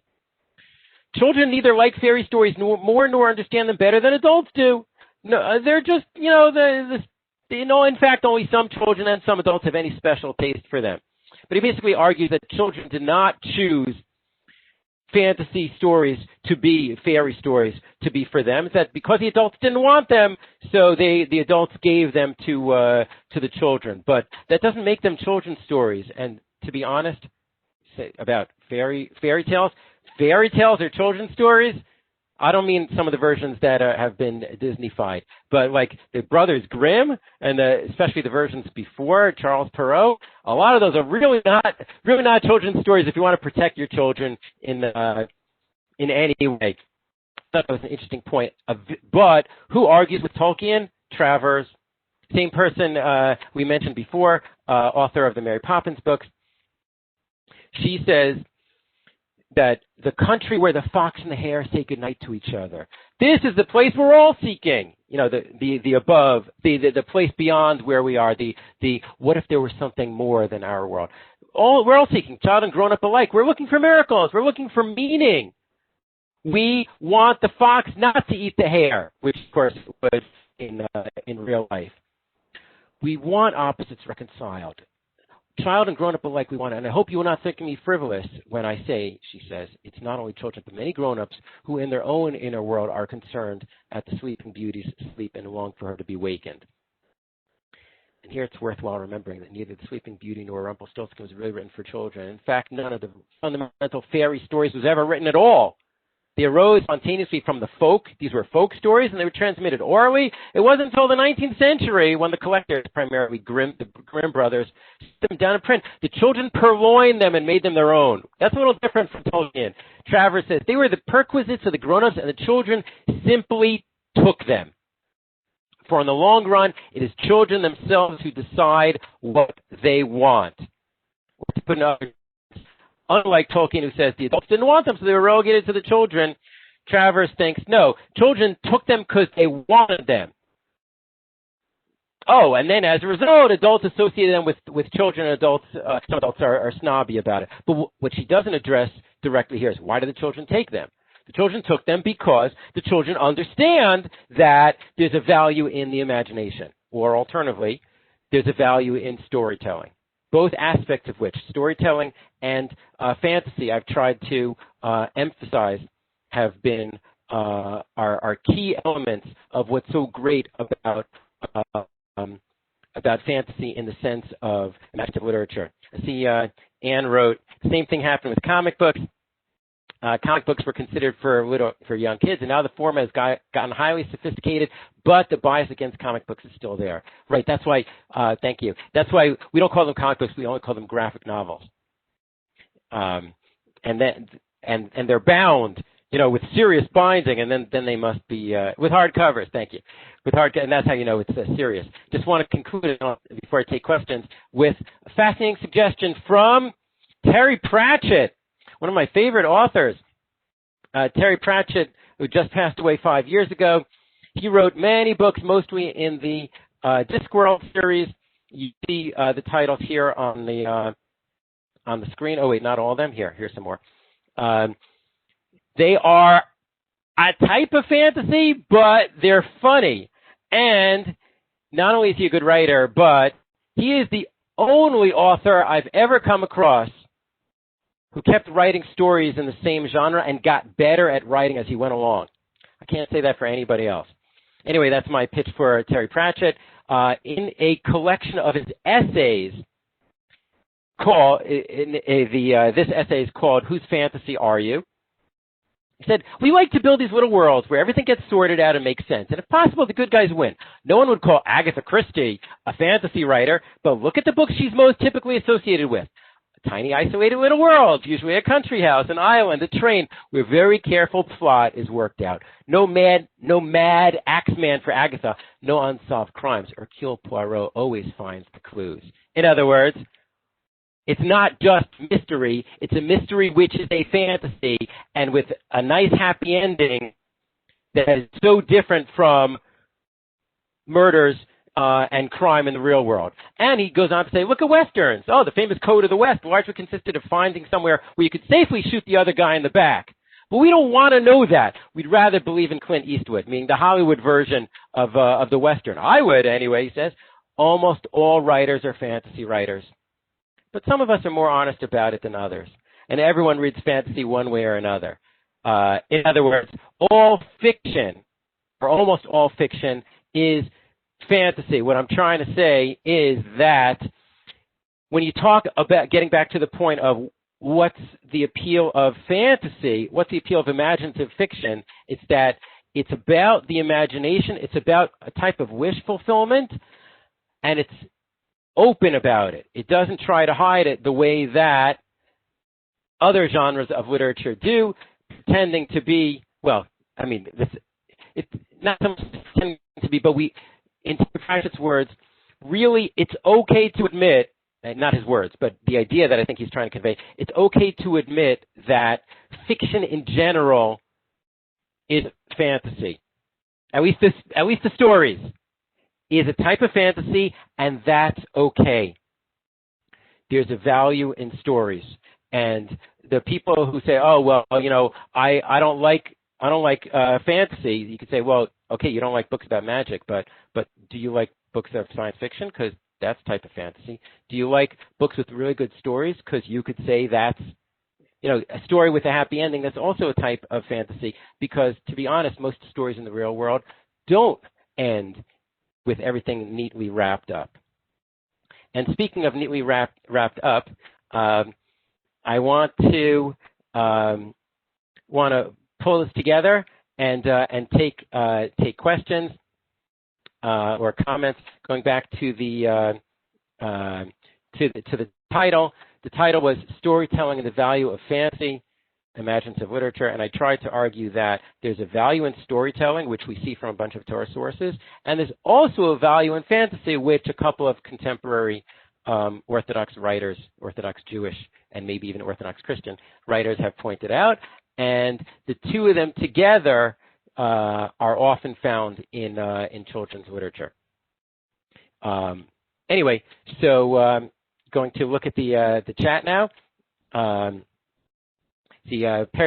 S1: Children neither like fairy stories nor understand them better than adults do. No, they're just, in fact, only some children and some adults have any special taste for them. But he basically argues that children did not choose fantasy stories to be fairy stories to be for them. It's that because the adults didn't want them, so the adults gave them to the children. But that doesn't make them children's stories. And to be honest, about fairy tales are children's stories. I don't mean some of the versions that have been Disney-fied, but like the Brothers Grimm and especially the versions before Charles Perrault, a lot of those are really not children's stories if you want to protect your children in in any way. I thought that was an interesting point. But who argues with Tolkien? Travers, same person we mentioned before, author of the Mary Poppins books. She says that the country where the fox and the hare say goodnight to each other. This is the place we're all seeking. You know, the above, the place beyond where we are. The what if there was something more than our world? We're all seeking, child and grown up alike. We're looking for miracles. We're looking for meaning. We want the fox not to eat the hare, which of course was in real life. We want opposites reconciled. Child and grown-up alike we want it. And I hope you will not think me frivolous when I say, she says, it's not only children, but many grown-ups who in their own inner world are concerned at the sleeping beauty's sleep and long for her to be wakened. And here it's worthwhile remembering that neither the Sleeping Beauty nor Rumpelstiltskin was really written for children. In fact, none of the fundamental fairy stories was ever written at all. They arose spontaneously from the folk. These were folk stories, and they were transmitted orally. It wasn't until the 19th century when the collectors, primarily the Grimm brothers, set them down in print. The children purloined them and made them their own. That's a little different from Tolkien. Travers says they were the perquisites of the grown-ups, and the children simply took them. For in the long run, it is children themselves who decide what they want. To put another, unlike Tolkien, who says the adults didn't want them, so they were relegated to the children, Travers thinks, no, children took them because they wanted them. Oh, and then as a result, adults associated them with children, and adults, some adults are snobby about it. But what she doesn't address directly here is, why did the children take them? The children took them because the children understand that there's a value in the imagination, or alternatively, there's a value in storytelling. Both aspects of which, storytelling and fantasy, I've tried to emphasize, have been are key elements of what's so great about fantasy in the sense of imaginative literature. I see Anne wrote, the same thing happened with comic books. Comic books were considered for young kids, and now the form has gotten highly sophisticated, but the bias against comic books is still there. Right, that's why, thank you. That's why we don't call them comic books, we only call them graphic novels. And they're bound, with serious binding, and then they must be, with hard covers, thank you. And that's how you know it's serious. Just want to conclude, before I take questions, with a fascinating suggestion from Terry Pratchett, one of my favorite authors. Terry Pratchett, who just passed away 5 years ago. He wrote many books, mostly in the Discworld series. You see the titles here on the screen. Oh, wait, not all of them. Here's some more. They are a type of fantasy, but they're funny. And not only is he a good writer, but he is the only author I've ever come across who kept writing stories in the same genre and got better at writing as he went along. I can't say that for anybody else. Anyway, that's my pitch for Terry Pratchett. In a collection of his essays, this essay is called "Whose Fantasy Are You?" He said, we like to build these little worlds where everything gets sorted out and makes sense. And if possible, the good guys win. No one would call Agatha Christie a fantasy writer, but look at the books she's most typically associated with. Tiny, isolated little worlds, usually a country house, an island, a train, where very careful plot is worked out. No mad axeman for Agatha, no unsolved crimes. Hercule Poirot always finds the clues. In other words, it's not just mystery, it's a mystery which is a fantasy, and with a nice happy ending that is so different from murders and crime in the real world. And he goes on to say, look at Westerns. Oh, the famous Code of the West largely consisted of finding somewhere where you could safely shoot the other guy in the back. But we don't want to know that. We'd rather believe in Clint Eastwood, meaning the Hollywood version of the Western. I would, anyway, he says. Almost all writers are fantasy writers. But some of us are more honest about it than others. And everyone reads fantasy one way or another. In other words, all fiction, or almost all fiction, is fantasy. What I'm trying to say is that when you talk about getting back to the point of what's the appeal of fantasy, what's the appeal of imaginative fiction, it's that it's about the imagination, it's about a type of wish fulfillment, and it's open about it. It doesn't try to hide it the way that other genres of literature do. pretending to be, well, I mean, it's not so much pretending to be, but in Pratchett's words, really, it's okay to admit, not his words, but the idea that I think he's trying to convey, it's okay to admit that fiction in general is fantasy. At least the stories is a type of fantasy, and that's okay. There's a value in stories, and the people who say, "Oh, well, I don't like fantasy," you could say, "Well, okay, you don't like books about magic, but do you like books of science fiction? Because that's a type of fantasy. Do you like books with really good stories? Because you could say that's a story with a happy ending. That's also a type of fantasy. Because to be honest, most stories in the real world don't end with everything neatly wrapped up." And speaking of neatly wrapped up, I want to pull this together and take questions or comments. Going back to the title. The title was "Storytelling and the Value of Fantasy, Imaginative Literature," and I tried to argue that there's a value in storytelling, which we see from a bunch of Torah sources, and there's also a value in fantasy, which a couple of contemporary Orthodox writers, Orthodox Jewish, and maybe even Orthodox Christian writers have pointed out, and the two of them together are often found in children's literature. Anyway, so going to look at the chat now. Perry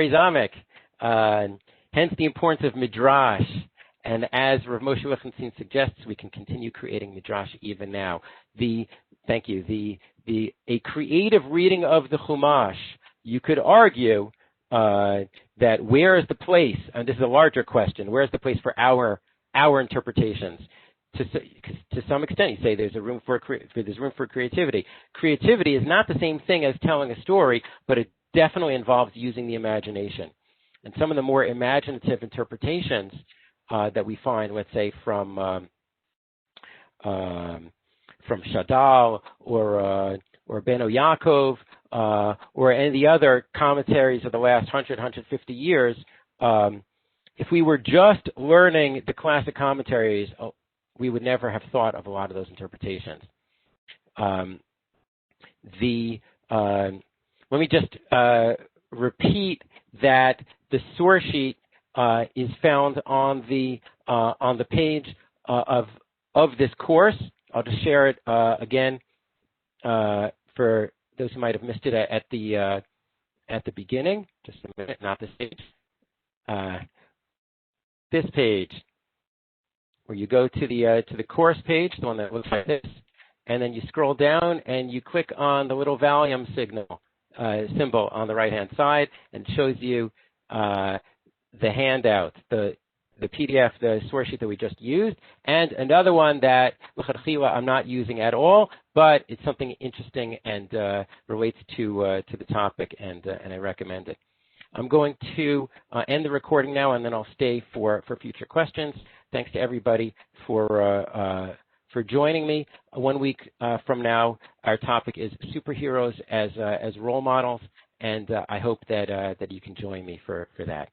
S1: Zamek, hence the importance of Midrash. And as Rav Moshe Lichtenstein suggests, we can continue creating Midrash even now. Thank you. A creative reading of the Chumash. You could argue that where is the place, and this is a larger question, where is the place for our interpretations? To some extent, you say there's room for creativity. Creativity is not the same thing as telling a story, but it definitely involves using the imagination. And some of the more imaginative interpretations that we find, let's say from Shadal or Beno Yaakov or any of the other commentaries of the last 100, 150 years, if we were just learning the classic commentaries, we would never have thought of a lot of those interpretations. Let me just repeat that the source sheet is found on the page of this course. I'll just share it again for those who might have missed it at the beginning. Just a minute, not this page. This page, where you go to the course page, the one that looks like this, and then you scroll down and you click on the little volume symbol on the right-hand side, and it shows you the handout, the PDF, the source sheet that we just used, and another one that I'm not using at all, but it's something interesting and relates to the topic, and I recommend it. I'm going to end the recording now, and then I'll stay for future questions. Thanks to everybody for joining me. 1 week from now, our topic is superheroes as role models, and I hope that you can join me for that.